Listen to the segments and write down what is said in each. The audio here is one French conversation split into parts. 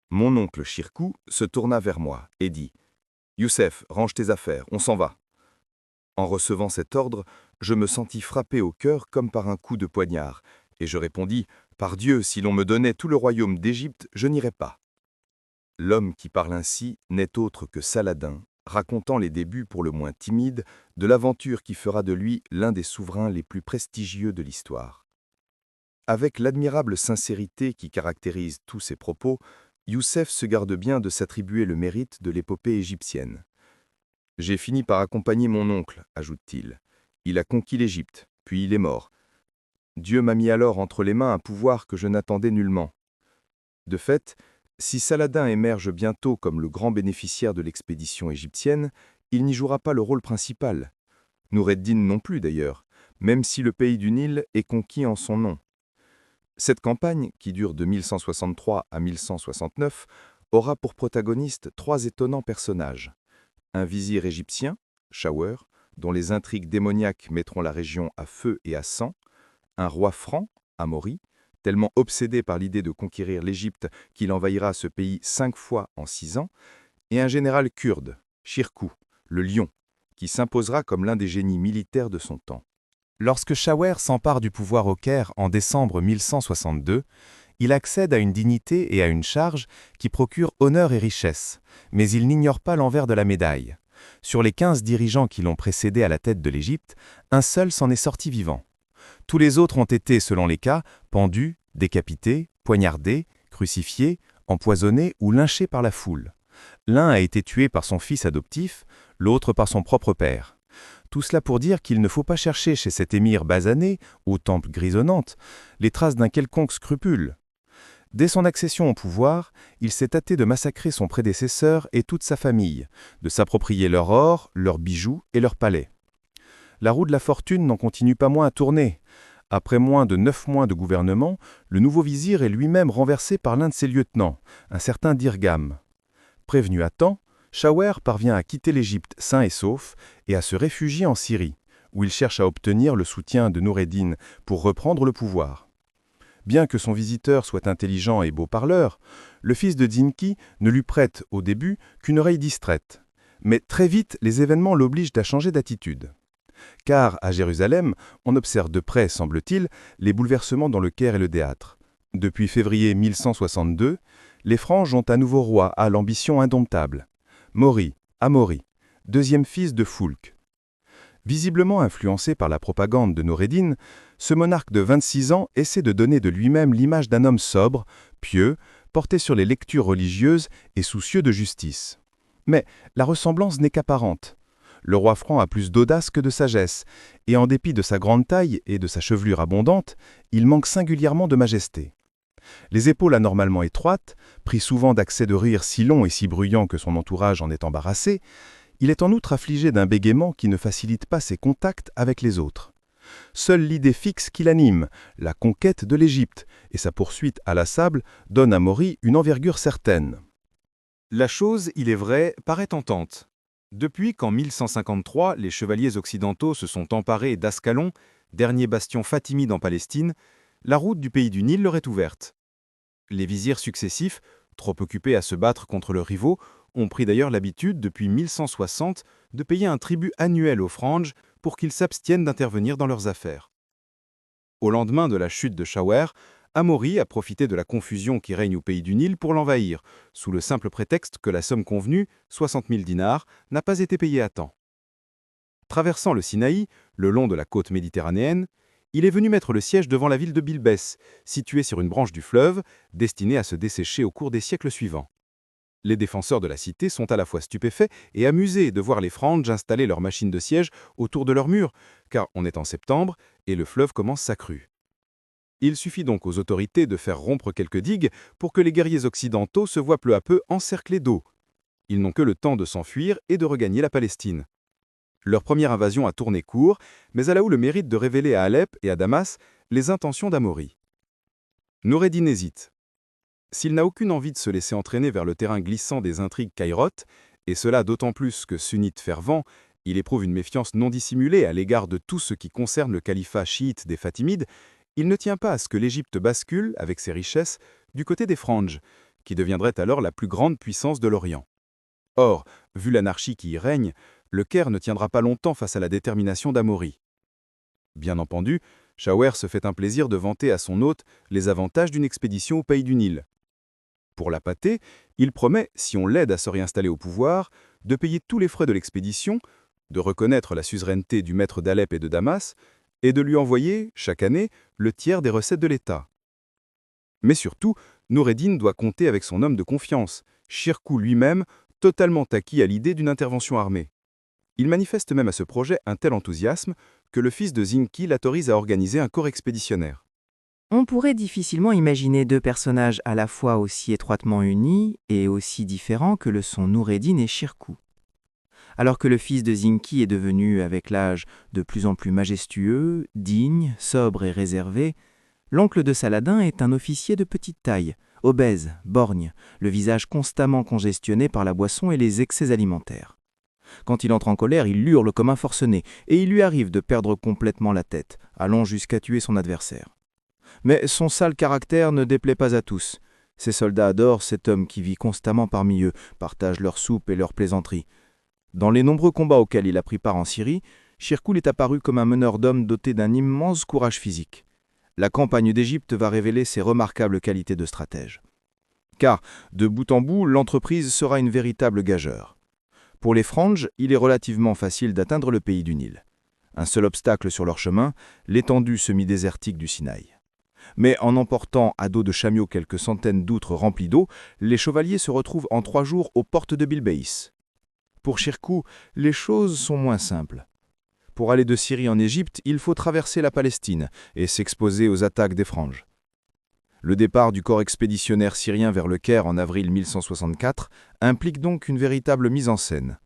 Mon oncle Shirkou se tourna vers moi et dit « Youssef, range tes affaires, on s'en va ». En recevant cet ordre, je me sentis frappé au cœur comme par un coup de poignard, et je répondis « Par Dieu, si l'on me donnait tout le royaume d'Égypte, je n'irais pas ». L'homme qui parle ainsi n'est autre que Saladin, racontant les débuts pour le moins timides de l'aventure qui fera de lui l'un des souverains les plus prestigieux de l'histoire. Avec l'admirable sincérité qui caractérise tous ses propos, Youssef se garde bien de s'attribuer le mérite de l'épopée égyptienne. « J'ai fini par accompagner mon oncle », ajoute-t-il. « Il a conquis l'Égypte, puis il est mort. Dieu m'a mis alors entre les mains un pouvoir que je n'attendais nullement. De fait, si Saladin émerge bientôt comme le grand bénéficiaire de l'expédition égyptienne, il n'y jouera pas le rôle principal. Noureddin non plus d'ailleurs, même si le pays du Nil est conquis en son nom. Cette campagne, qui dure de 1163 à 1169, aura pour protagonistes trois étonnants personnages. Un vizir égyptien, Shawer, dont les intrigues démoniaques mettront la région à feu et à sang, un roi franc, Amaury, tellement obsédé par l'idée de conquérir l'Égypte qu'il envahira ce pays 5 fois en 6 ans, et un général kurde, Shirkou, le lion, qui s'imposera comme l'un des génies militaires de son temps. Lorsque Shawer s'empare du pouvoir au Caire en décembre 1162, il accède à une dignité et à une charge qui procurent honneur et richesse, mais il n'ignore pas l'envers de la médaille. Sur les 15 dirigeants qui l'ont précédé à la tête de l'Égypte, un seul s'en est sorti vivant. Tous les autres ont été, selon les cas, pendus, décapités, poignardés, crucifiés, empoisonnés ou lynchés par la foule. L'un a été tué par son fils adoptif, l'autre par son propre père. Tout cela pour dire qu'il ne faut pas chercher chez cet émir basané, aux tempes grisonnantes, les traces d'un quelconque scrupule. Dès son accession au pouvoir, il s'est hâté de massacrer son prédécesseur et toute sa famille, de s'approprier leur or, leurs bijoux et leurs palais. La roue de la fortune n'en continue pas moins à tourner. Après moins de 9 mois de gouvernement, le nouveau vizir est lui-même renversé par l'un de ses lieutenants, un certain Dirgham. Prévenu à temps, Shawer parvient à quitter l'Égypte sain et sauf et à se réfugier en Syrie, où il cherche à obtenir le soutien de Noureddin pour reprendre le pouvoir. Bien que son visiteur soit intelligent et beau parleur, le fils de Dinki ne lui prête, au début, qu'une oreille distraite. Mais très vite, les événements l'obligent à changer d'attitude. Car, à Jérusalem, on observe de près, semble-t-il, les bouleversements dans le Caire et le théâtre. Depuis février 1162, les Franges ont un nouveau roi à l'ambition indomptable. Maury, Amaury, deuxième fils de Foulques. Visiblement influencé par la propagande de Noureddin, ce monarque de 26 ans essaie de donner de lui-même l'image d'un homme sobre, pieux, porté sur les lectures religieuses et soucieux de justice. Mais la ressemblance n'est qu'apparente. Le roi franc a plus d'audace que de sagesse, et en dépit de sa grande taille et de sa chevelure abondante, il manque singulièrement de majesté. Les épaules anormalement étroites, pris souvent d'accès de rire si longs et si bruyants que son entourage en est embarrassé, il est en outre affligé d'un bégaiement qui ne facilite pas ses contacts avec les autres. Seule l'idée fixe qui l'anime, la conquête de l'Égypte, et sa poursuite à la sable, donne à Maury une envergure certaine. La chose, il est vrai, paraît tentante. Depuis qu'en 1153, les chevaliers occidentaux se sont emparés d'Ascalon, dernier bastion fatimide en Palestine, la route du pays du Nil leur est ouverte. Les vizirs successifs, trop occupés à se battre contre leurs rivaux, ont pris d'ailleurs l'habitude, depuis 1160, de payer un tribut annuel aux Franges pour qu'ils s'abstiennent d'intervenir dans leurs affaires. Au lendemain de la chute de Shawer, Amaury a profité de la confusion qui règne au pays du Nil pour l'envahir, sous le simple prétexte que la somme convenue, 60 000 dinars, n'a pas été payée à temps. Traversant le Sinaï, le long de la côte méditerranéenne, il est venu mettre le siège devant la ville de Bilbès, située sur une branche du fleuve, destinée à se dessécher au cours des siècles suivants. Les défenseurs de la cité sont à la fois stupéfaits et amusés de voir les Franges installer leurs machines de siège autour de leurs murs, car on est en septembre et le fleuve commence sa crue. Il suffit donc aux autorités de faire rompre quelques digues pour que les guerriers occidentaux se voient peu à peu encerclés d'eau. Ils n'ont que le temps de s'enfuir et de regagner la Palestine. Leur première invasion a tourné court, mais elle a eu le mérite de révéler à Alep et à Damas les intentions d'Amaury. Noureddin hésite. S'il n'a aucune envie de se laisser entraîner vers le terrain glissant des intrigues caïrotes, et cela d'autant plus que sunnite fervent, il éprouve une méfiance non dissimulée à l'égard de tout ce qui concerne le califat chiite des Fatimides, il ne tient pas à ce que l'Égypte bascule, avec ses richesses, du côté des Franges, qui deviendrait alors la plus grande puissance de l'Orient. Or, vu l'anarchie qui y règne, le Caire ne tiendra pas longtemps face à la détermination d'Amaury. Bien entendu, Shawer se fait un plaisir de vanter à son hôte les avantages d'une expédition au pays du Nil. Pour l'appâter, il promet, si on l'aide à se réinstaller au pouvoir, de payer tous les frais de l'expédition, de reconnaître la suzeraineté du maître d'Alep et de Damas, et de lui envoyer, chaque année, le tiers des recettes de l'État. Mais surtout, Noureddin doit compter avec son homme de confiance, Shirkuh lui-même, totalement acquis à l'idée d'une intervention armée. Il manifeste même à ce projet un tel enthousiasme que le fils de Zinki l'autorise à organiser un corps expéditionnaire. On pourrait difficilement imaginer deux personnages à la fois aussi étroitement unis et aussi différents que le sont Noureddin et Shirkuh. Alors que le fils de Zinki est devenu, avec l'âge, de plus en plus majestueux, digne, sobre et réservé, l'oncle de Saladin est un officier de petite taille, obèse, borgne, le visage constamment congestionné par la boisson et les excès alimentaires. Quand il entre en colère, il hurle comme un forcené, et il lui arrive de perdre complètement la tête, allant jusqu'à tuer son adversaire. Mais son sale caractère ne déplaît pas à tous. Ses soldats adorent cet homme qui vit constamment parmi eux, partage leur soupe et leurs plaisanteries. Dans les nombreux combats auxquels il a pris part en Syrie, Shirkuh est apparu comme un meneur d'hommes doté d'un immense courage physique. La campagne d'Égypte va révéler ses remarquables qualités de stratège. Car, de bout en bout, l'entreprise sera une véritable gageure. Pour les Franges, il est relativement facile d'atteindre le pays du Nil. Un seul obstacle sur leur chemin, l'étendue semi-désertique du Sinaï. Mais en emportant à dos de chamiot quelques centaines d'outres remplies d'eau, les chevaliers se retrouvent en 3 jours aux portes de Bilbaïs. Pour Shirkuh, les choses sont moins simples. Pour aller de Syrie en Égypte, il faut traverser la Palestine et s'exposer aux attaques des Franges. Le départ du corps expéditionnaire syrien vers le Caire en avril 1164 implique donc une véritable mise en scène.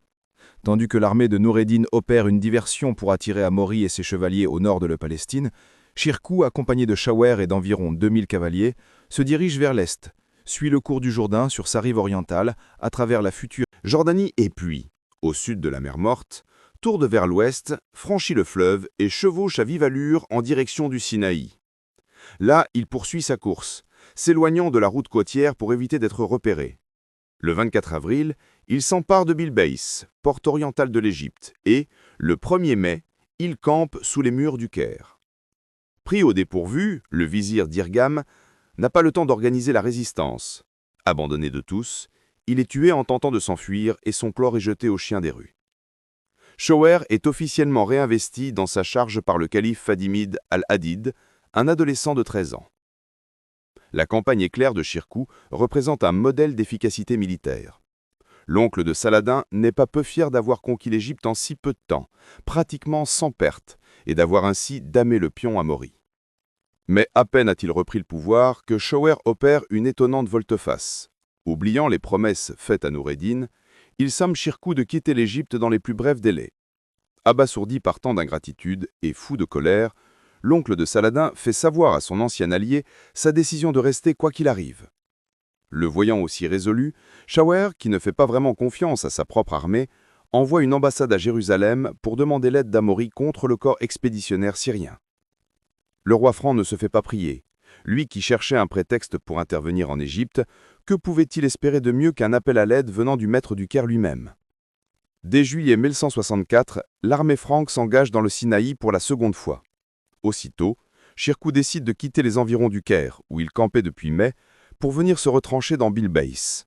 Tandis que l'armée de Noureddin opère une diversion pour attirer Amaury et ses chevaliers au nord de la Palestine, Shirkuh, accompagné de Shawer et d'environ 2000 cavaliers, se dirige vers l'est, suit le cours du Jourdain sur sa rive orientale, à travers la future Jordanie et puis, au sud de la mer Morte, tourne vers l'ouest, franchit le fleuve et chevauche à vive allure en direction du Sinaï. Là, il poursuit sa course, s'éloignant de la route côtière pour éviter d'être repéré. Le 24 avril, il s'empare de Bilbaïs, porte orientale de l'Égypte, et, le 1er mai, il campe sous les murs du Caire. Pris au dépourvu, le vizir d'Irgam n'a pas le temps d'organiser la résistance. Abandonné de tous, il est tué en tentant de s'enfuir et son corps est jeté aux chiens des rues. Shawer est officiellement réinvesti dans sa charge par le calife Fadimid al-Hadid, un adolescent de 13 ans. La campagne éclair de Shirkuh représente un modèle d'efficacité militaire. L'oncle de Saladin n'est pas peu fier d'avoir conquis l'Égypte en si peu de temps, pratiquement sans perte, et d'avoir ainsi damé le pion à Amaury. Mais à peine a-t-il repris le pouvoir que Shawer opère une étonnante volte-face. Oubliant les promesses faites à Noureddin, il somme Shirkuh de quitter l'Égypte dans les plus brefs délais. Abasourdi par tant d'ingratitude et fou de colère, l'oncle de Saladin fait savoir à son ancien allié sa décision de rester quoi qu'il arrive. Le voyant aussi résolu, Shawer, qui ne fait pas vraiment confiance à sa propre armée, envoie une ambassade à Jérusalem pour demander l'aide d'Amaury contre le corps expéditionnaire syrien. Le roi franc ne se fait pas prier. Lui qui cherchait un prétexte pour intervenir en Égypte, que pouvait-il espérer de mieux qu'un appel à l'aide venant du maître du Caire lui-même? Dès juillet 1164, l'armée franque s'engage dans le Sinaï pour la seconde fois. Aussitôt, Shirkuh décide de quitter les environs du Caire, où il campait depuis mai, pour venir se retrancher dans Bilbaïs.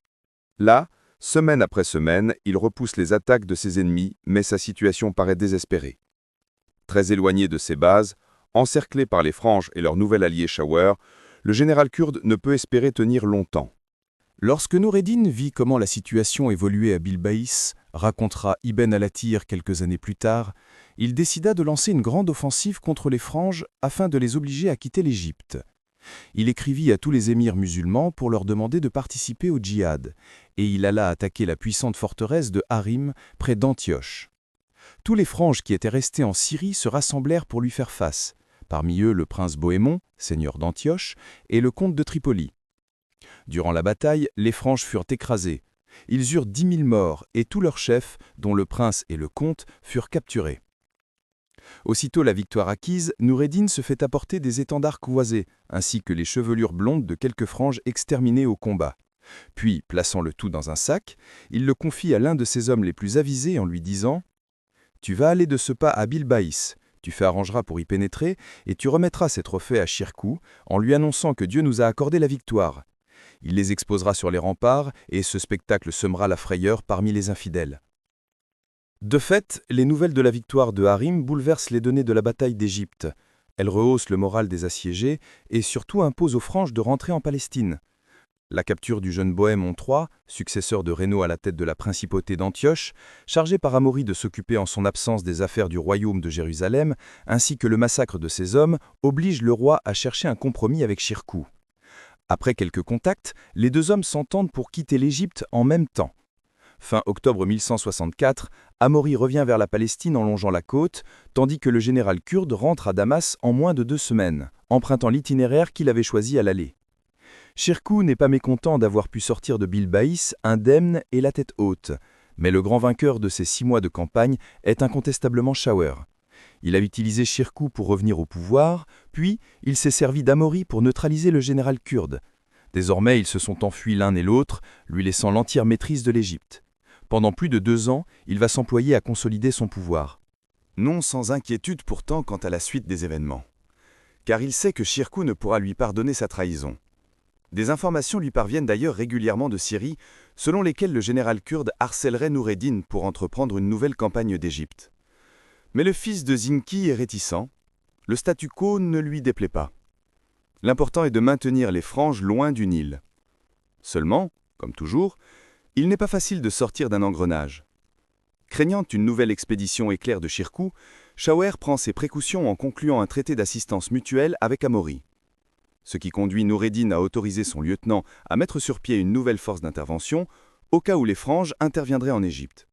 Là, semaine après semaine, il repousse les attaques de ses ennemis, mais sa situation paraît désespérée. Très éloigné de ses bases, encerclé par les Franges et leur nouvel allié Shawer, le général kurde ne peut espérer tenir longtemps. Lorsque Noureddin vit comment la situation évoluait à Bilbaïs, racontera Ibn al-Athir quelques années plus tard, il décida de lancer une grande offensive contre les Franges afin de les obliger à quitter l'Égypte. Il écrivit à tous les émirs musulmans pour leur demander de participer au djihad, et il alla attaquer la puissante forteresse de Harim, près d'Antioche. Tous les Franges qui étaient restés en Syrie se rassemblèrent pour lui faire face, parmi eux le prince Bohémond, seigneur d'Antioche, et le comte de Tripoli. Durant la bataille, les Franges furent écrasés. Ils eurent 10 000 morts et tous leurs chefs, dont le prince et le comte, furent capturés. Aussitôt la victoire acquise, Noureddin se fait apporter des étendards croisés, ainsi que les chevelures blondes de quelques Franges exterminés au combat. Puis, plaçant le tout dans un sac, il le confie à l'un de ses hommes les plus avisés en lui disant « Tu vas aller de ce pas à Bilbaïs, tu fais arrangeras pour y pénétrer, et tu remettras ces trophées à Shirkuh en lui annonçant que Dieu nous a accordé la victoire. Il les exposera sur les remparts, et ce spectacle semera la frayeur parmi les infidèles. » De fait, les nouvelles de la victoire de Harim bouleversent les données de la bataille d'Égypte. Elles rehaussent le moral des assiégés et surtout imposent aux Franches de rentrer en Palestine. La capture du jeune Bohémond III, successeur de Rénaud à la tête de la principauté d'Antioche, chargé par Amaury de s'occuper en son absence des affaires du royaume de Jérusalem, ainsi que le massacre de ses hommes, oblige le roi à chercher un compromis avec Shirkuh. Après quelques contacts, les deux hommes s'entendent pour quitter l'Égypte en même temps. Fin octobre 1164, Amaury revient vers la Palestine en longeant la côte, tandis que le général kurde rentre à Damas en moins de 2 semaines, empruntant l'itinéraire qu'il avait choisi à l'aller. Shirkuh n'est pas mécontent d'avoir pu sortir de Bilbaïs indemne et la tête haute, mais le grand vainqueur de ces 6 mois de campagne est incontestablement Shawer. Il a utilisé Shirkuh pour revenir au pouvoir, puis il s'est servi d'Amaury pour neutraliser le général kurde. Désormais, ils se sont enfuis l'un et l'autre, lui laissant l'entière maîtrise de l'Égypte. Pendant plus de 2 ans, il va s'employer à consolider son pouvoir. Non sans inquiétude pourtant quant à la suite des événements. Car il sait que Shirkuh ne pourra lui pardonner sa trahison. Des informations lui parviennent d'ailleurs régulièrement de Syrie, selon lesquelles le général kurde harcèlerait Noureddin pour entreprendre une nouvelle campagne d'Égypte. Mais le fils de Zinki est réticent. Le statu quo ne lui déplaît pas. L'important est de maintenir les Franges loin du Nil. Seulement, comme toujours, il n'est pas facile de sortir d'un engrenage. Craignant une nouvelle expédition éclair de Shirkuh, Shawer prend ses précautions en concluant un traité d'assistance mutuelle avec Amaury. Ce qui conduit Noureddin à autoriser son lieutenant à mettre sur pied une nouvelle force d'intervention, au cas où les Franges interviendraient en Égypte.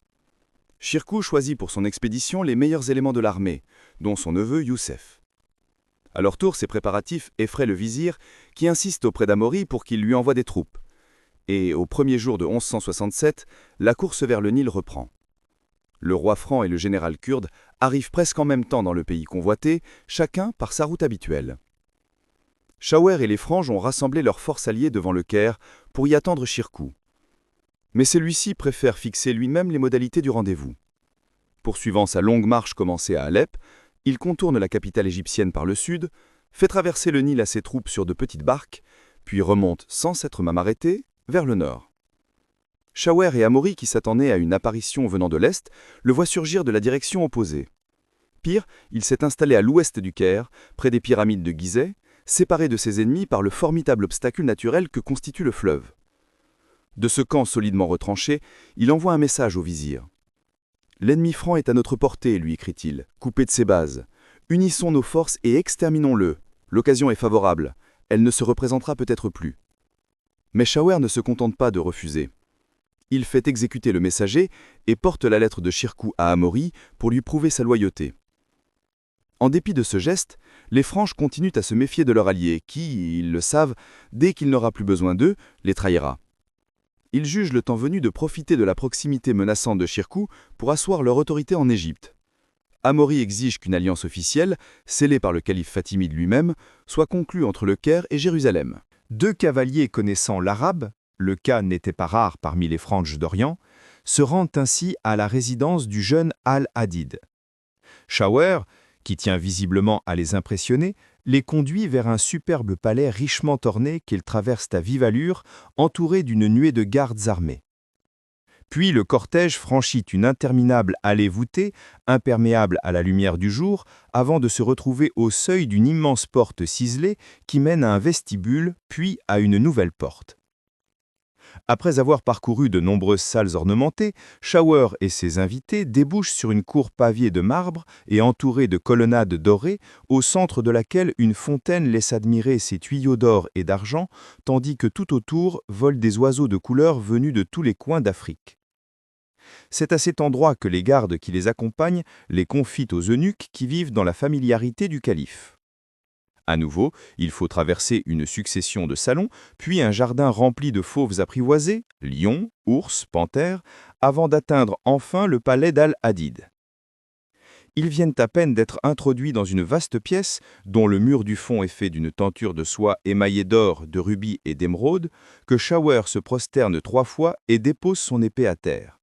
Shirkuh choisit pour son expédition les meilleurs éléments de l'armée, dont son neveu Youssef. À leur tour, ces préparatifs effraient le vizir, qui insiste auprès d'Amaury pour qu'il lui envoie des troupes. Et au premier jour de 1167, la course vers le Nil reprend. Le roi franc et le général kurde arrivent presque en même temps dans le pays convoité, chacun par sa route habituelle. Shawer et les Franges ont rassemblé leurs forces alliées devant le Caire pour y attendre Shirkuh. Mais celui-ci préfère fixer lui-même les modalités du rendez-vous. Poursuivant sa longue marche commencée à Alep, il contourne la capitale égyptienne par le sud, fait traverser le Nil à ses troupes sur de petites barques, puis remonte sans s'être même arrêté vers le nord. Shawer et Amaury, qui s'attendaient à une apparition venant de l'est, le voient surgir de la direction opposée. Pire, il s'est installé à l'ouest du Caire, près des pyramides de Gizeh, séparé de ses ennemis par le formidable obstacle naturel que constitue le fleuve. De ce camp solidement retranché, il envoie un message au vizir. « L'ennemi franc est à notre portée, lui écrit-il, coupé de ses bases. Unissons nos forces et exterminons-le. L'occasion est favorable. Elle ne se représentera peut-être plus. » Mais Shawer ne se contente pas de refuser. Il fait exécuter le messager et porte la lettre de Shirkuh à Amaury pour lui prouver sa loyauté. En dépit de ce geste, les Franches continuent à se méfier de leur allié qui, ils le savent, dès qu'il n'aura plus besoin d'eux, les trahira. Ils jugent le temps venu de profiter de la proximité menaçante de Shirkuh pour asseoir leur autorité en Égypte. Amaury exige qu'une alliance officielle, scellée par le calife fatimide lui-même, soit conclue entre le Caire et Jérusalem. 2 cavaliers connaissant l'arabe, le cas n'était pas rare parmi les Franges d'Orient, se rendent ainsi à la résidence du jeune Al-Hadid. Shawer, qui tient visiblement à les impressionner, les conduit vers un superbe palais richement orné qu'ils traversent à vive allure, entouré d'une nuée de gardes armés. Puis le cortège franchit une interminable allée voûtée, imperméable à la lumière du jour, avant de se retrouver au seuil d'une immense porte ciselée qui mène à un vestibule, puis à une nouvelle porte. Après avoir parcouru de nombreuses salles ornementées, Shawer et ses invités débouchent sur une cour pavée de marbre et entourée de colonnades dorées, au centre de laquelle une fontaine laisse admirer ses tuyaux d'or et d'argent, tandis que tout autour volent des oiseaux de couleur venus de tous les coins d'Afrique. C'est à cet endroit que les gardes qui les accompagnent les confient aux eunuques qui vivent dans la familiarité du calife. À nouveau, il faut traverser une succession de salons, puis un jardin rempli de fauves apprivoisés, lions, ours, panthères, avant d'atteindre enfin le palais d'Al-Hadid. Ils viennent à peine d'être introduits dans une vaste pièce dont le mur du fond est fait d'une tenture de soie émaillée d'or, de rubis et d'émeraude, que Shower se prosterne 3 fois et dépose son épée à terre.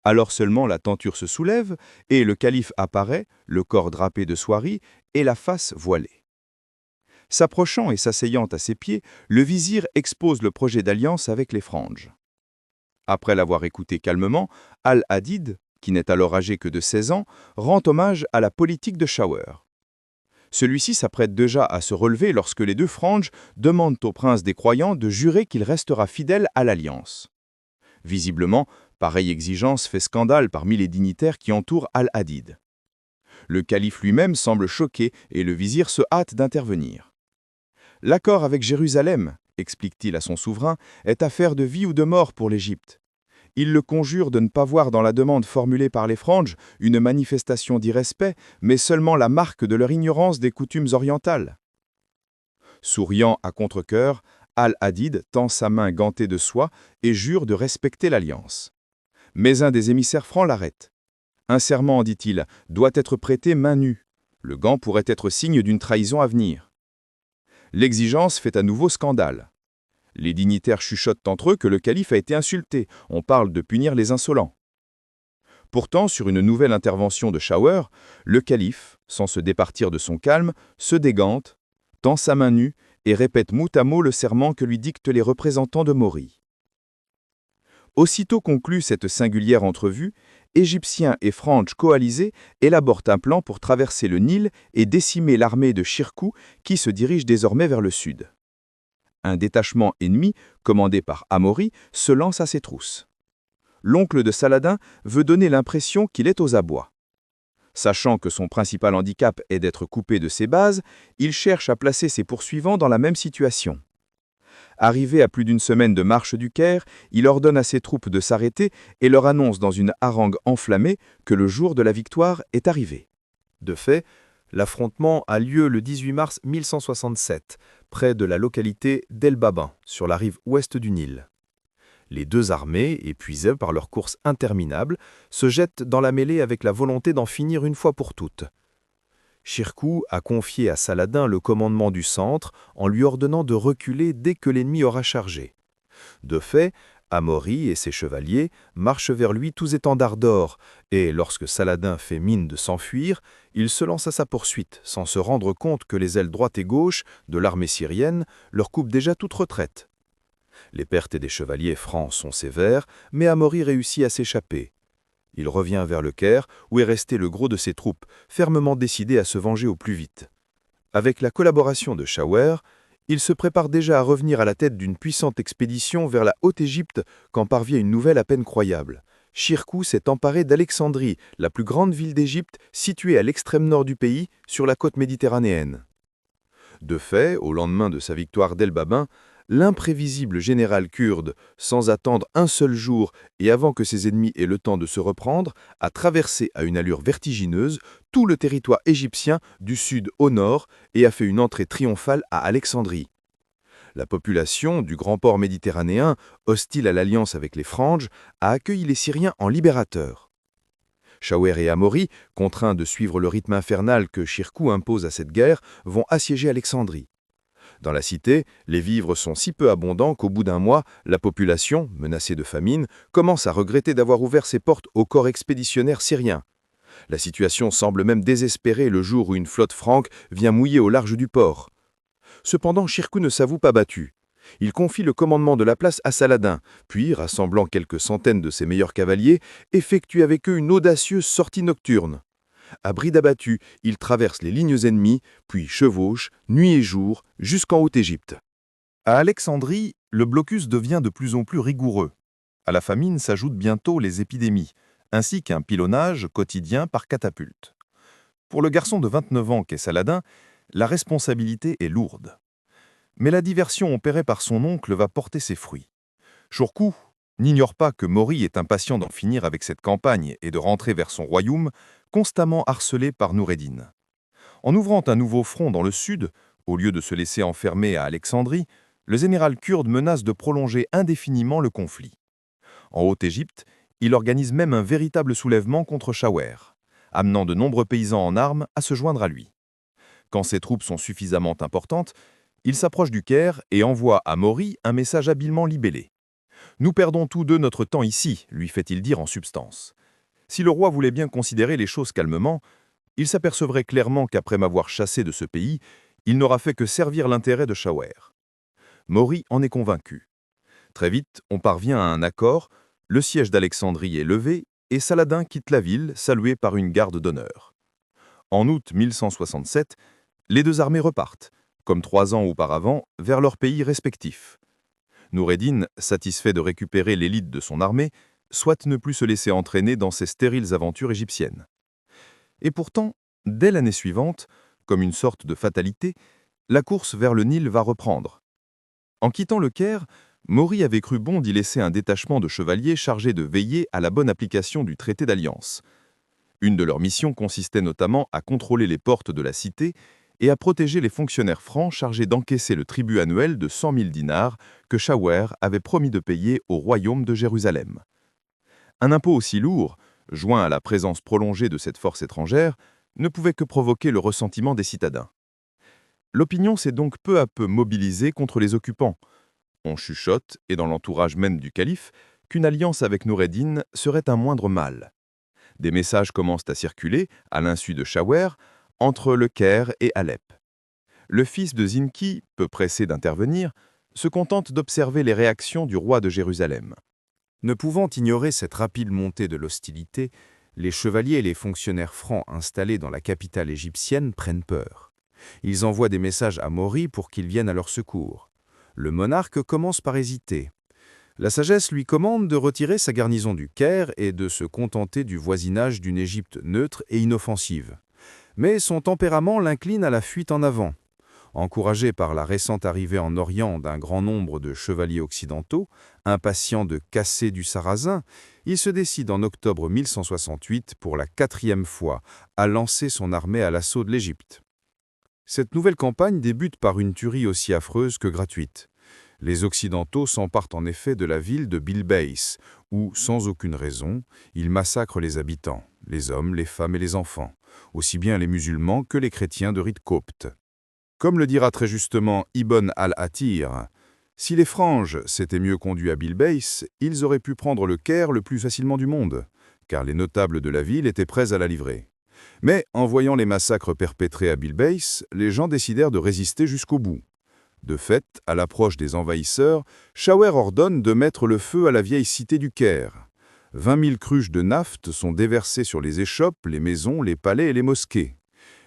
Alors seulement la tenture se soulève et le calife apparaît, le corps drapé de soieries et la face voilée. S'approchant et s'asseyant à ses pieds, le vizir expose le projet d'alliance avec les Franges. Après l'avoir écouté calmement, Al-Hadid, qui n'est alors âgé que de 16 ans, rend hommage à la politique de Shower. Celui-ci s'apprête déjà à se relever lorsque les 2 Franges demandent au prince des croyants de jurer qu'il restera fidèle à l'alliance. Visiblement, pareille exigence fait scandale parmi les dignitaires qui entourent Al-Hadid. Le calife lui-même semble choqué et le vizir se hâte d'intervenir. L'accord avec Jérusalem, explique-t-il à son souverain, est affaire de vie ou de mort pour l'Égypte. Il le conjure de ne pas voir dans la demande formulée par les Franges une manifestation d'irrespect, mais seulement la marque de leur ignorance des coutumes orientales. Souriant à contre-cœur, Al-Hadid tend sa main gantée de soie et jure de respecter l'alliance. Mais un des émissaires francs l'arrête. Un serment, dit-il, doit être prêté main nue. Le gant pourrait être signe d'une trahison à venir. L'exigence fait à nouveau scandale. Les dignitaires chuchotent entre eux que le calife a été insulté. On parle de punir les insolents. Pourtant, sur une nouvelle intervention de Shower, le calife, sans se départir de son calme, se dégante, tend sa main nue et répète mot à mot le serment que lui dictent les représentants de Maury. Aussitôt conclue cette singulière entrevue, Égyptiens et Franges coalisés élaborent un plan pour traverser le Nil et décimer l'armée de Shirkuh qui se dirige désormais vers le sud. Un détachement ennemi, commandé par Amaury, se lance à ses trousses. L'oncle de Saladin veut donner l'impression qu'il est aux abois. Sachant que son principal handicap est d'être coupé de ses bases, il cherche à placer ses poursuivants dans la même situation. Arrivé à plus d'une semaine de marche du Caire, il ordonne à ses troupes de s'arrêter et leur annonce dans une harangue enflammée que le jour de la victoire est arrivé. De fait, l'affrontement a lieu le 18 mars 1167, près de la localité d'El Babin, sur la rive ouest du Nil. Les 2 armées, épuisées par leur course interminable, se jettent dans la mêlée avec la volonté d'en finir une fois pour toutes. Shirkuh a confié à Saladin le commandement du centre en lui ordonnant de reculer dès que l'ennemi aura chargé. De fait, Amaury et ses chevaliers marchent vers lui tous étendards d'or, et lorsque Saladin fait mine de s'enfuir, il se lance à sa poursuite, sans se rendre compte que les ailes droite et gauche de l'armée syrienne leur coupent déjà toute retraite. Les pertes des chevaliers francs sont sévères, mais Amaury réussit à s'échapper. Il revient vers le Caire, où est resté le gros de ses troupes, fermement décidé à se venger au plus vite. Avec la collaboration de Shower, il se prépare déjà à revenir à la tête d'une puissante expédition vers la Haute-Égypte quand parvient une nouvelle à peine croyable. Shirkuh s'est emparé d'Alexandrie, la plus grande ville d'Égypte, située à l'extrême nord du pays, sur la côte méditerranéenne. De fait, au lendemain de sa victoire d'El Babin, l'imprévisible général kurde, sans attendre un seul jour et avant que ses ennemis aient le temps de se reprendre, a traversé à une allure vertigineuse tout le territoire égyptien du sud au nord et a fait une entrée triomphale à Alexandrie. La population du grand port méditerranéen, hostile à l'alliance avec les Franges, a accueilli les Syriens en libérateurs. Shower et Amaury, contraints de suivre le rythme infernal que Shirkuh impose à cette guerre, vont assiéger Alexandrie. Dans la cité, les vivres sont si peu abondants qu'au bout d'un mois, la population, menacée de famine, commence à regretter d'avoir ouvert ses portes au corps expéditionnaire syrien. La situation semble même désespérée le jour où une flotte franque vient mouiller au large du port. Cependant, Shirkuh ne s'avoue pas battu. Il confie le commandement de la place à Saladin, puis, rassemblant quelques centaines de ses meilleurs cavaliers, effectue avec eux une audacieuse sortie nocturne. À bride abattue, il traverse les lignes ennemies, puis chevauche, nuit et jour, jusqu'en Haute-Égypte. À Alexandrie, le blocus devient de plus en plus rigoureux. À la famine s'ajoutent bientôt les épidémies, ainsi qu'un pilonnage quotidien par catapulte. Pour le garçon de 29 ans qu'est Saladin, la responsabilité est lourde. Mais la diversion opérée par son oncle va porter ses fruits. Shirkuh n'ignore pas que Maury est impatient d'en finir avec cette campagne et de rentrer vers son royaume, constamment harcelé par Noureddin. En ouvrant un nouveau front dans le sud, au lieu de se laisser enfermer à Alexandrie, le général kurde menace de prolonger indéfiniment le conflit. En Haute-Égypte, il organise même un véritable soulèvement contre Shower. amenant de nombreux paysans en armes à se joindre à lui. Quand ses troupes sont suffisamment importantes, il s'approche du Caire et envoie à Maury un message habilement libellé. « Nous perdons tous deux notre temps ici », lui fait-il dire en substance. Si le roi voulait bien considérer les choses calmement, il s'apercevrait clairement qu'après m'avoir chassé de ce pays, il n'aura fait que servir l'intérêt de Shawer. Maury en est convaincu. Très vite, on parvient à un accord, le siège d'Alexandrie est levé et Saladin quitte la ville, salué par une garde d'honneur. En août 1167, les deux armées repartent, comme 3 ans auparavant, vers leurs pays respectifs. Noureddin, satisfait de récupérer l'élite de son armée, souhaite ne plus se laisser entraîner dans ces stériles aventures égyptiennes. Et pourtant, dès l'année suivante, comme une sorte de fatalité, la course vers le Nil va reprendre. En quittant le Caire, Maury avait cru bon d'y laisser un détachement de chevaliers chargés de veiller à la bonne application du traité d'alliance. Une de leurs missions consistait notamment à contrôler les portes de la cité et à protéger les fonctionnaires francs chargés d'encaisser le tribut annuel de 100 000 dinars que Shawer avait promis de payer au royaume de Jérusalem. Un impôt aussi lourd, joint à la présence prolongée de cette force étrangère, ne pouvait que provoquer le ressentiment des citadins. L'opinion s'est donc peu à peu mobilisée contre les occupants. On chuchote, et dans l'entourage même du calife, qu'une alliance avec Noureddin serait un moindre mal. Des messages commencent à circuler, à l'insu de Shawer, entre le Caire et Alep. Le fils de Zinki, peu pressé d'intervenir, se contente d'observer les réactions du roi de Jérusalem. Ne pouvant ignorer cette rapide montée de l'hostilité, les chevaliers et les fonctionnaires francs installés dans la capitale égyptienne prennent peur. Ils envoient des messages à Maury pour qu'il vienne à leur secours. Le monarque commence par hésiter. La sagesse lui commande de retirer sa garnison du Caire et de se contenter du voisinage d'une Égypte neutre et inoffensive. Mais son tempérament l'incline à la fuite en avant. Encouragé par la récente arrivée en Orient d'un grand nombre de chevaliers occidentaux, impatients de casser du sarrasin, il se décide en octobre 1168 pour la 4e fois à lancer son armée à l'assaut de l'Égypte. Cette nouvelle campagne débute par une tuerie aussi affreuse que gratuite. Les Occidentaux s'emparent en effet de la ville de Bilbeis, où, sans aucune raison, ils massacrent les habitants, les hommes, les femmes et les enfants, aussi bien les musulmans que les chrétiens de rite copte. Comme le dira très justement Ibn al-Athir, si les franges s'étaient mieux conduits à Bilbeis, ils auraient pu prendre le Caire le plus facilement du monde, car les notables de la ville étaient prêts à la livrer. Mais en voyant les massacres perpétrés à Bilbeis, les gens décidèrent de résister jusqu'au bout. De fait, à l'approche des envahisseurs, Shawer ordonne de mettre le feu à la vieille cité du Caire. 20 000 cruches de naphte sont déversées sur les échoppes, les maisons, les palais et les mosquées.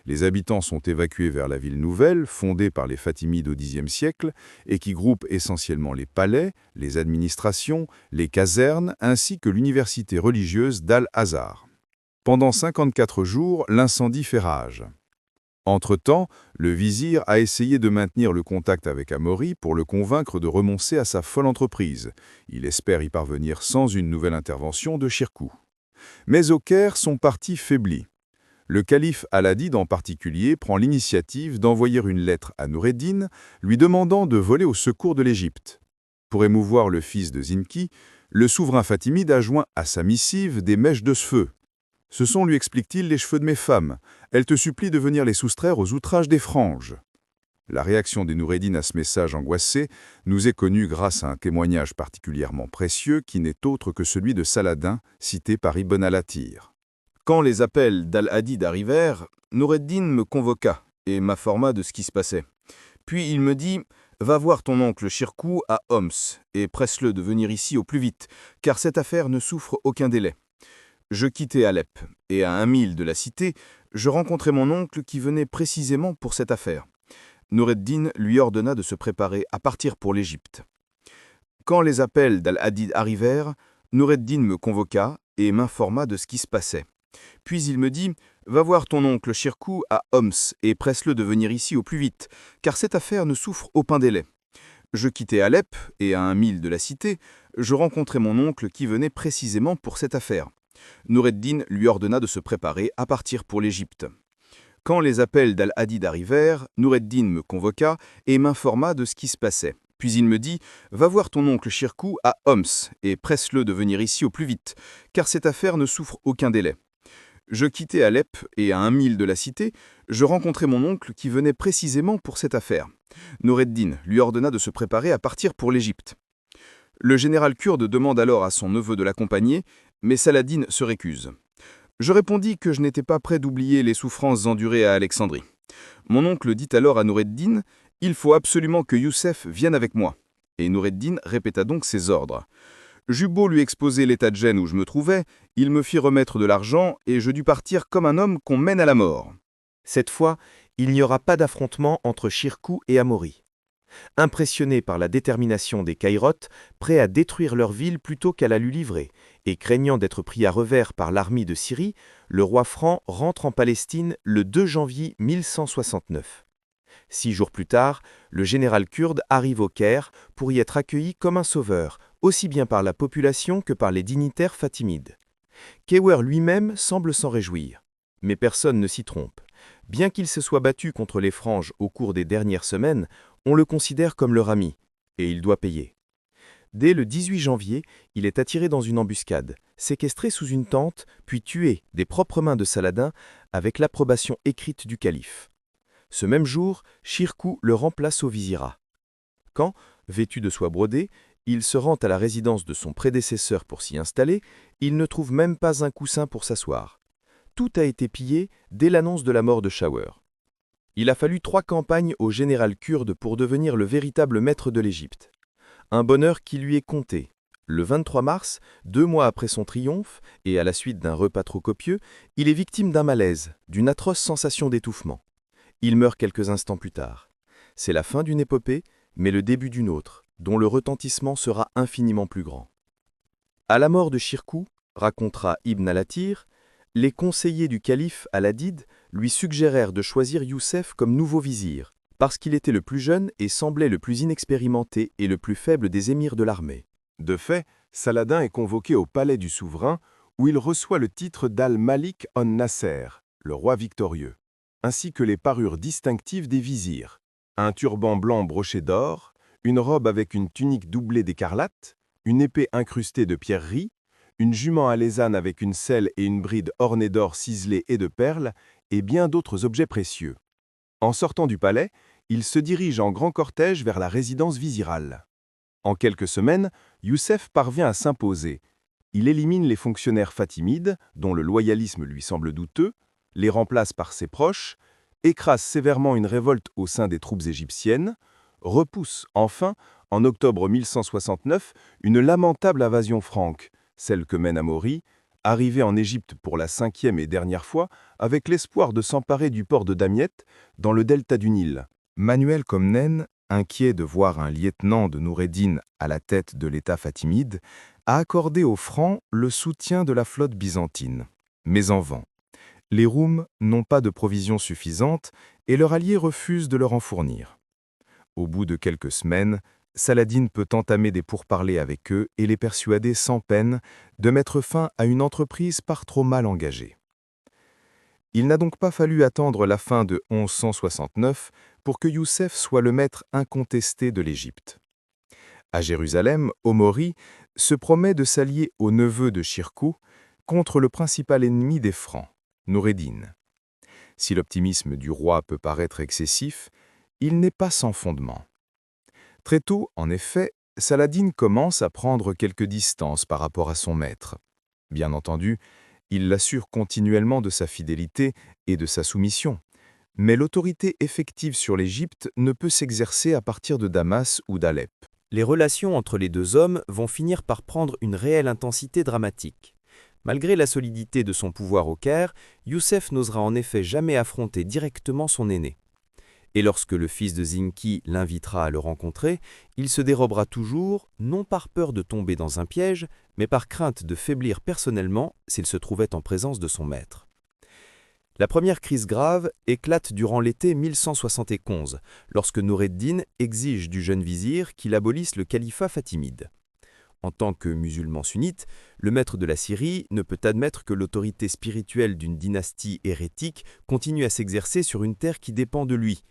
Les habitants sont évacués vers la ville nouvelle, fondée par les Fatimides au Xe siècle, et qui groupe essentiellement les palais, les administrations, les casernes, ainsi que l'université religieuse d'Al-Azhar. Pendant 54 jours, l'incendie fait rage. Entre-temps, le vizir a essayé de maintenir le contact avec Amaury pour le convaincre de renoncer à sa folle entreprise. Il espère y parvenir sans une nouvelle intervention de Shirkuh. Mais au Caire, son parti faiblit. Le calife Al-Adid en particulier prend l'initiative d'envoyer une lettre à Noureddin lui demandant de voler au secours de l'Égypte. Pour émouvoir le fils de Zinki, le souverain fatimide a joint à sa missive des mèches de feu. « Ce sont, lui explique-t-il, les cheveux de mes femmes. Elles te supplient de venir les soustraire aux outrages des franges. » La réaction des Noureddin à ce message angoissé nous est connue grâce à un témoignage particulièrement précieux qui n'est autre que celui de Saladin, cité par Ibn al-Athir. Quand les appels d'Al-Hadid arrivèrent, Noureddin me convoqua et m'informa de ce qui se passait. Puis il me dit « Va voir ton oncle Shirkuh à Homs et presse-le de venir ici au plus vite, car cette affaire ne souffre aucun délai. » Je quittai Alep, et à 1 mille de la cité, je rencontrai mon oncle qui venait précisément pour cette affaire. Noureddin lui ordonna de se préparer à partir pour l'Égypte. Quand les appels d'Al-Hadid arrivèrent, Noureddin me convoqua et m'informa de ce qui se passait. Puis il me dit « Va voir ton oncle Shirkuh à Homs et presse-le de venir ici au plus vite, car cette affaire ne souffre aucun délai. » Je quittai Alep, et à 1 mille de la cité, je rencontrai mon oncle qui venait précisément pour cette affaire. Noureddin lui ordonna de se préparer à partir pour l'Égypte. Quand les appels d'Al-Hadid arrivèrent, Noureddin me convoqua et m'informa de ce qui se passait. Puis il me dit « Va voir ton oncle Shirkuh à Homs et presse-le de venir ici au plus vite, car cette affaire ne souffre aucun délai. » Je quittai Alep et à 1 mile de la cité, je rencontrai mon oncle qui venait précisément pour cette affaire. Noureddin lui ordonna de se préparer à partir pour l'Égypte. Le général kurde demande alors à son neveu de l'accompagner, mais Saladin se récuse. Je répondis que je n'étais pas prêt d'oublier les souffrances endurées à Alexandrie. Mon oncle dit alors à Noureddin « Il faut absolument que Youssef vienne avec moi ». Et Noureddin répéta donc ses ordres. J'eus beau lui exposer l'état de gêne où je me trouvais, il me fit remettre de l'argent et je dus partir comme un homme qu'on mène à la mort. Cette fois, il n'y aura pas d'affrontement entre Shirkuh et Amaury. Impressionné par la détermination des Caïrotes, prêts à détruire leur ville plutôt qu'à la lui livrer, et craignant d'être pris à revers par l'armée de Syrie, le roi franc rentre en Palestine le 2 janvier 1169. 6 jours plus tard, le général kurde arrive au Caire pour y être accueilli comme un sauveur, aussi bien par la population que par les dignitaires fatimides. Kewer lui-même semble s'en réjouir. Mais personne ne s'y trompe. Bien qu'il se soit battu contre les Franges au cours des dernières semaines, on le considère comme leur ami, et il doit payer. Dès le 18 janvier, il est attiré dans une embuscade, séquestré sous une tente, puis tué des propres mains de Saladin avec l'approbation écrite du calife. Ce même jour, Shirkuh le remplace au vizirat. Quand, vêtu de soie brodée, il se rend à la résidence de son prédécesseur pour s'y installer, il ne trouve même pas un coussin pour s'asseoir. Tout a été pillé dès l'annonce de la mort de Shawer. Il a fallu 3 campagnes au général kurde pour devenir le véritable maître de l'Égypte. Un bonheur qui lui est compté. Le 23 mars, 2 mois après son triomphe, et à la suite d'un repas trop copieux, il est victime d'un malaise, d'une atroce sensation d'étouffement. Il meurt quelques instants plus tard. C'est la fin d'une épopée, mais le début d'une autre, dont le retentissement sera infiniment plus grand. À la mort de Shirkuh, racontera Ibn al-Athir, les conseillers du calife Al-Adid lui suggérèrent de choisir Youssef comme nouveau vizir, parce qu'il était le plus jeune et semblait le plus inexpérimenté et le plus faible des émirs de l'armée. De fait, Saladin est convoqué au palais du souverain, où il reçoit le titre d'Al-Malik an-Nasser, le roi victorieux, ainsi que les parures distinctives des vizirs, un turban blanc broché d'or, une robe avec une tunique doublée d'écarlate, une épée incrustée de pierreries, une jument alezane avec une selle et une bride ornée d'or ciselé et de perles, et bien d'autres objets précieux. En sortant du palais, il se dirige en grand cortège vers la résidence vizirale. En quelques semaines, Youssef parvient à s'imposer. Il élimine les fonctionnaires fatimides, dont le loyalisme lui semble douteux, les remplace par ses proches, écrase sévèrement une révolte au sein des troupes égyptiennes, repousse enfin, en octobre 1169, une lamentable invasion franque, celle que mène Amaury, arrivé en Égypte pour la 5e et dernière fois, avec l'espoir de s'emparer du port de Damiette, dans le delta du Nil. Manuel Comnène, inquiet de voir un lieutenant de Noureddin à la tête de l'État fatimide, a accordé aux Francs le soutien de la flotte byzantine. Mais en vain. Les Roums n'ont pas de provisions suffisantes et leur allié refuse de leur en fournir. Au bout de quelques semaines, Saladin peut entamer des pourparlers avec eux et les persuader sans peine de mettre fin à une entreprise par trop mal engagée. Il n'a donc pas fallu attendre la fin de 1169 pour que Youssef soit le maître incontesté de l'Égypte. À Jérusalem, Omori se promet de s'allier au neveu de Shirkuh contre le principal ennemi des Francs, Noureddin. Si l'optimisme du roi peut paraître excessif, il n'est pas sans fondement. Très tôt, en effet, Saladin commence à prendre quelques distances par rapport à son maître. Bien entendu, il l'assure continuellement de sa fidélité et de sa soumission. Mais l'autorité effective sur l'Égypte ne peut s'exercer à partir de Damas ou d'Alep. Les relations entre les deux hommes vont finir par prendre une réelle intensité dramatique. Malgré la solidité de son pouvoir au Caire, Youssef n'osera en effet jamais affronter directement son aîné. Et lorsque le fils de Zinki l'invitera à le rencontrer, il se dérobera toujours, non par peur de tomber dans un piège, mais par crainte de faiblir personnellement s'il se trouvait en présence de son maître. La première crise grave éclate durant l'été 1171, lorsque Noureddin exige du jeune vizir qu'il abolisse le califat fatimide. En tant que musulman sunnite, le maître de la Syrie ne peut admettre que l'autorité spirituelle d'une dynastie hérétique continue à s'exercer sur une terre qui dépend de lui.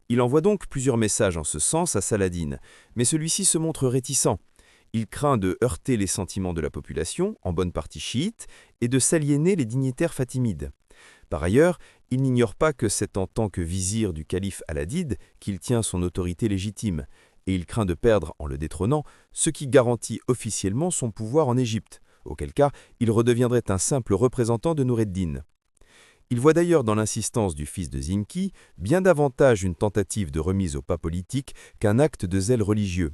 Il envoie donc plusieurs messages en ce sens à Saladin, mais celui-ci se montre réticent. Il craint de heurter les sentiments de la population, en bonne partie chiite, et de s'aliéner les dignitaires fatimides. Par ailleurs, il n'ignore pas que c'est en tant que vizir du calife Al-Adid qu'il tient son autorité légitime, et il craint de perdre, en le détrônant, ce qui garantit officiellement son pouvoir en Égypte, auquel cas il redeviendrait un simple représentant de Noureddin. Il voit d'ailleurs dans l'insistance du fils de Zinki bien davantage une tentative de remise au pas politique qu'un acte de zèle religieux.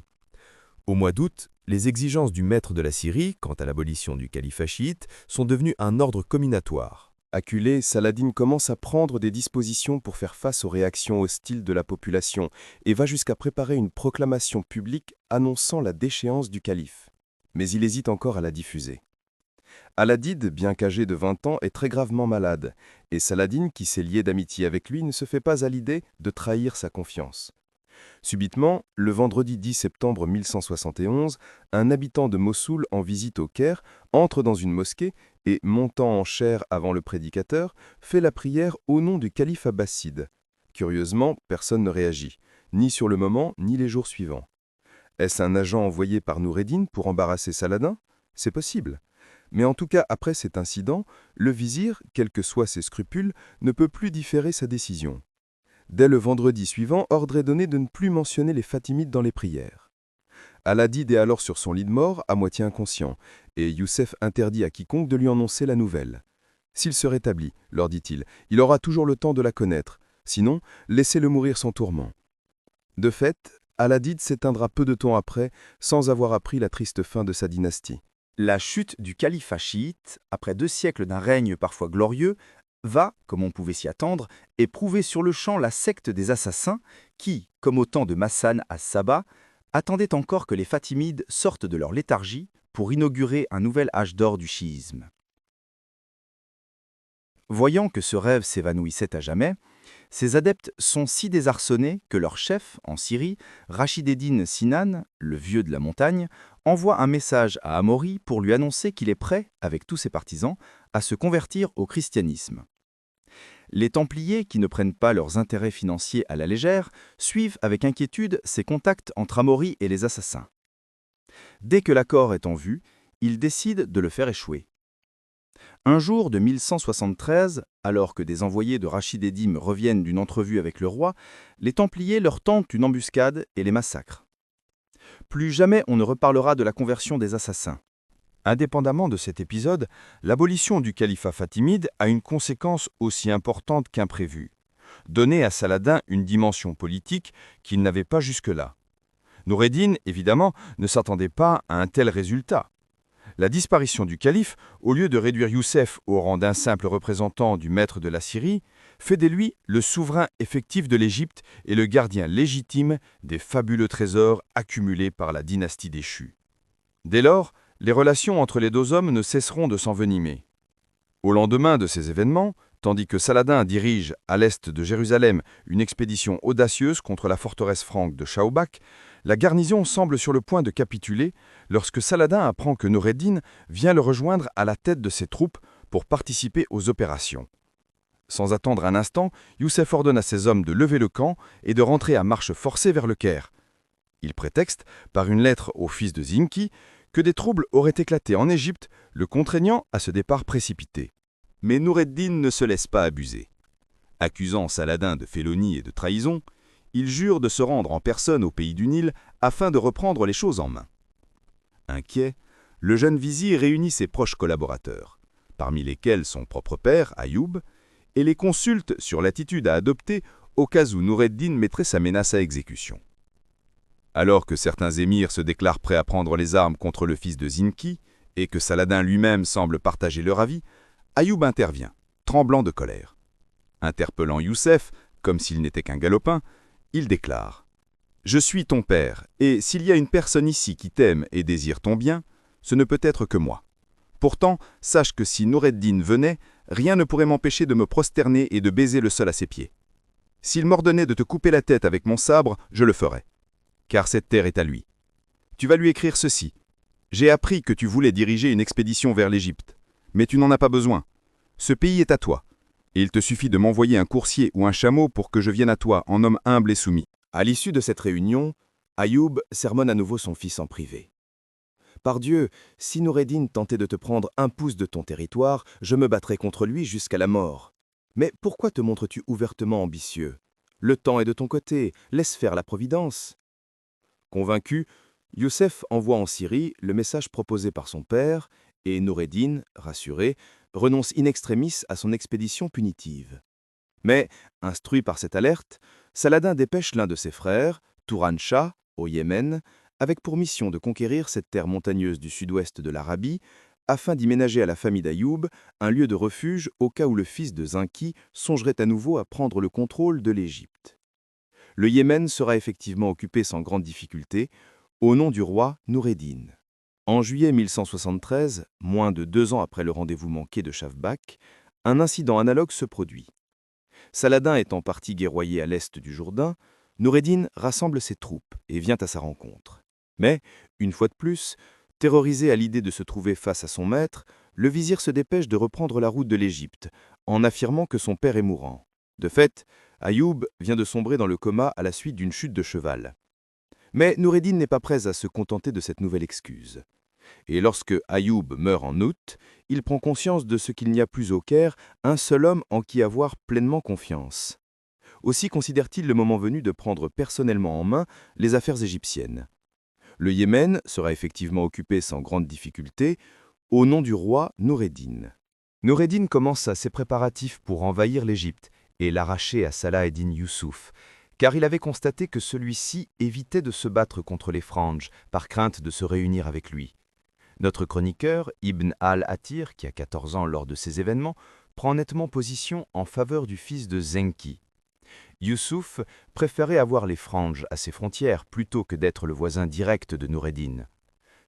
Au mois d'août, les exigences du maître de la Syrie, quant à l'abolition du califat chiite, sont devenues un ordre comminatoire. Acculé, Saladin commence à prendre des dispositions pour faire face aux réactions hostiles de la population et va jusqu'à préparer une proclamation publique annonçant la déchéance du calife. Mais il hésite encore à la diffuser. Al-Adid, bien qu'âgé de 20 ans, est très gravement malade, et Saladin, qui s'est lié d'amitié avec lui, ne se fait pas à l'idée de trahir sa confiance. Subitement, le vendredi 10 septembre 1171, un habitant de Mossoul en visite au Caire entre dans une mosquée et, montant en chair avant le prédicateur, fait la prière au nom du calife abbasside. Curieusement, personne ne réagit, ni sur le moment, ni les jours suivants. Est-ce un agent envoyé par Noureddin pour embarrasser Saladin? C'est possible. Mais en tout cas, après cet incident, le vizir, quels que soient ses scrupules, ne peut plus différer sa décision. Dès le vendredi suivant, ordre est donné de ne plus mentionner les Fatimides dans les prières. Al-Adid est alors sur son lit de mort, à moitié inconscient, et Youssef interdit à quiconque de lui annoncer la nouvelle. S'il se rétablit, leur dit-il, il aura toujours le temps de la connaître, sinon, laissez-le mourir sans tourment. De fait, Al-Adid s'éteindra peu de temps après, sans avoir appris la triste fin de sa dynastie. La chute du califat chiite, après 2 siècles d'un règne parfois glorieux, va, comme on pouvait s'y attendre, éprouver sur le champ la secte des assassins qui, comme au temps de Massan à Saba, attendaient encore que les Fatimides sortent de leur léthargie pour inaugurer un nouvel âge d'or du chiisme. Voyant que ce rêve s'évanouissait à jamais, ces adeptes sont si désarçonnés que leur chef, en Syrie, Rachid ed-Din Sinan, le vieux de la montagne, envoie un message à Amaury pour lui annoncer qu'il est prêt, avec tous ses partisans, à se convertir au christianisme. Les Templiers, qui ne prennent pas leurs intérêts financiers à la légère, suivent avec inquiétude ces contacts entre Amaury et les assassins. Dès que l'accord est en vue, ils décident de le faire échouer. Un jour de 1173, alors que des envoyés de Rachid ed-Din reviennent d'une entrevue avec le roi, les Templiers leur tentent une embuscade et les massacrent. Plus jamais on ne reparlera de la conversion des assassins. Indépendamment de cet épisode, l'abolition du califat fatimide a une conséquence aussi importante qu'imprévue. Donner à Saladin une dimension politique qu'il n'avait pas jusque-là. Noureddin, évidemment, ne s'attendait pas à un tel résultat. La disparition du calife, au lieu de réduire Youssef au rang d'un simple représentant du maître de la Syrie, fait de lui le souverain effectif de l'Égypte et le gardien légitime des fabuleux trésors accumulés par la dynastie déchue. Dès lors, les relations entre les deux hommes ne cesseront de s'envenimer. Au lendemain de ces événements, tandis que Saladin dirige à l'est de Jérusalem une expédition audacieuse contre la forteresse franque de Shaoubak, la garnison semble sur le point de capituler lorsque Saladin apprend que Noureddin vient le rejoindre à la tête de ses troupes pour participer aux opérations. Sans attendre un instant, Youssef ordonne à ses hommes de lever le camp et de rentrer à marche forcée vers le Caire. Il prétexte, par une lettre au fils de Zinki, que des troubles auraient éclaté en Égypte, le contraignant à ce départ précipité. Mais Noureddin ne se laisse pas abuser. Accusant Saladin de félonie et de trahison, il jure de se rendre en personne au pays du Nil afin de reprendre les choses en main. Inquiet, le jeune vizir réunit ses proches collaborateurs, parmi lesquels son propre père, Ayoub, et les consulte sur l'attitude à adopter au cas où Noureddin mettrait sa menace à exécution. Alors que certains émirs se déclarent prêts à prendre les armes contre le fils de Zinki, et que Saladin lui-même semble partager leur avis, Ayoub intervient, tremblant de colère. Interpellant Youssef, comme s'il n'était qu'un galopin, il déclare « Je suis ton père, et s'il y a une personne ici qui t'aime et désire ton bien, ce ne peut être que moi. Pourtant, sache que si Noureddin venait, rien ne pourrait m'empêcher de me prosterner et de baiser le sol à ses pieds. S'il m'ordonnait de te couper la tête avec mon sabre, je le ferais. Car cette terre est à lui. Tu vas lui écrire ceci. J'ai appris que tu voulais diriger une expédition vers l'Égypte, mais tu n'en as pas besoin. Ce pays est à toi, et il te suffit de m'envoyer un coursier ou un chameau pour que je vienne à toi en homme humble et soumis. » À l'issue de cette réunion, Ayoub sermonne à nouveau son fils en privé. Par Dieu, si Noureddin tentait de te prendre un pouce de ton territoire, je me battrais contre lui jusqu'à la mort. Mais pourquoi te montres-tu ouvertement ambitieux? Le temps est de ton côté, laisse faire la providence. » Convaincu, Youssef envoie en Syrie le message proposé par son père, et Noureddin, rassuré, renonce in extremis à son expédition punitive. Mais, instruit par cette alerte, Saladin dépêche l'un de ses frères, Touran Shah, au Yémen, avec pour mission de conquérir cette terre montagneuse du sud-ouest de l'Arabie, afin d'y ménager à la famille d'Ayoub un lieu de refuge au cas où le fils de Zinki songerait à nouveau à prendre le contrôle de l'Égypte. Le Yémen sera effectivement occupé sans grande difficulté, au nom du roi Noureddin. En juillet 1173, moins de 2 ans après le rendez-vous manqué de Shavbak, un incident analogue se produit. Saladin étant parti guerroyer à l'est du Jourdain, Noureddin rassemble ses troupes et vient à sa rencontre. Mais, une fois de plus, terrorisé à l'idée de se trouver face à son maître, le vizir se dépêche de reprendre la route de l'Égypte, en affirmant que son père est mourant. De fait, Ayoub vient de sombrer dans le coma à la suite d'une chute de cheval. Mais Noureddin n'est pas prêt à se contenter de cette nouvelle excuse. Et lorsque Ayoub meurt en août, il prend conscience de ce qu'il n'y a plus au Caire un seul homme en qui avoir pleinement confiance. Aussi considère-t-il le moment venu de prendre personnellement en main les affaires égyptiennes. Le Yémen sera effectivement occupé sans grande difficulté, au nom du roi Noureddin. Noureddin commence ses préparatifs pour envahir l'Égypte et l'arracher à Salah ed-Din Youssouf, car il avait constaté que celui-ci évitait de se battre contre les Franges par crainte de se réunir avec lui. Notre chroniqueur, Ibn al-Athir, qui a 14 ans lors de ces événements, prend nettement position en faveur du fils de Zenki. Youssouf préférait avoir les Franges à ses frontières plutôt que d'être le voisin direct de Noureddin.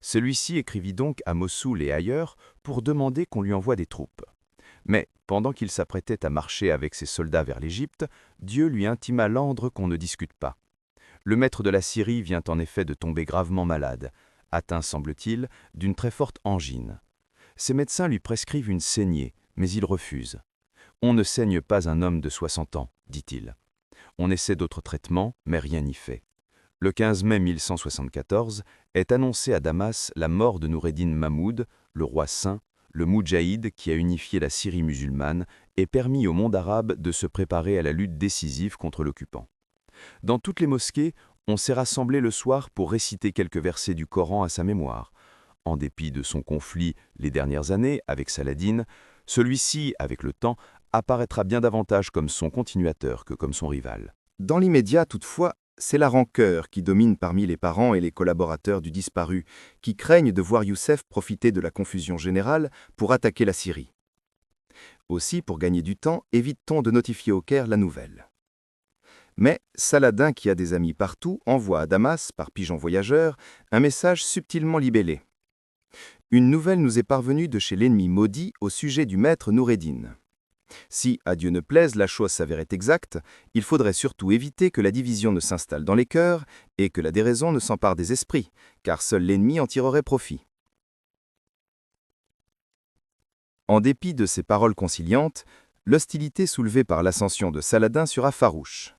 Celui-ci écrivit donc à Mossoul et ailleurs pour demander qu'on lui envoie des troupes. Mais, pendant qu'il s'apprêtait à marcher avec ses soldats vers l'Égypte, Dieu lui intima l'ordre qu'on ne discute pas. Le maître de la Syrie vient en effet de tomber gravement malade, atteint, semble-t-il, d'une très forte angine. Ses médecins lui prescrivent une saignée, mais il refuse. « On ne saigne pas un homme de 60 ans, dit-il. On essaie d'autres traitements, mais rien n'y fait. » Le 15 mai 1174 est annoncée à Damas la mort de Noureddin Mahmoud, le roi saint, le Moudjahid qui a unifié la Syrie musulmane et permis au monde arabe de se préparer à la lutte décisive contre l'occupant. Dans toutes les mosquées, on s'est rassemblé le soir pour réciter quelques versets du Coran à sa mémoire. En dépit de son conflit les dernières années avec Saladin, celui-ci, avec le temps, apparaîtra bien davantage comme son continuateur que comme son rival. Dans l'immédiat, toutefois, c'est la rancœur qui domine parmi les parents et les collaborateurs du disparu, qui craignent de voir Youssef profiter de la confusion générale pour attaquer la Syrie. Aussi, pour gagner du temps, évite-t-on de notifier au Caire la nouvelle. Mais Saladin, qui a des amis partout, envoie à Damas, par pigeon voyageur, un message subtilement libellé. Une nouvelle nous est parvenue de chez l'ennemi maudit au sujet du maître Noureddin. Si, à Dieu ne plaise, la chose s'avérait exacte, il faudrait surtout éviter que la division ne s'installe dans les cœurs et que la déraison ne s'empare des esprits, car seul l'ennemi en tirerait profit. En dépit de ces paroles conciliantes, l'hostilité soulevée par l'ascension de Saladin sera farouche.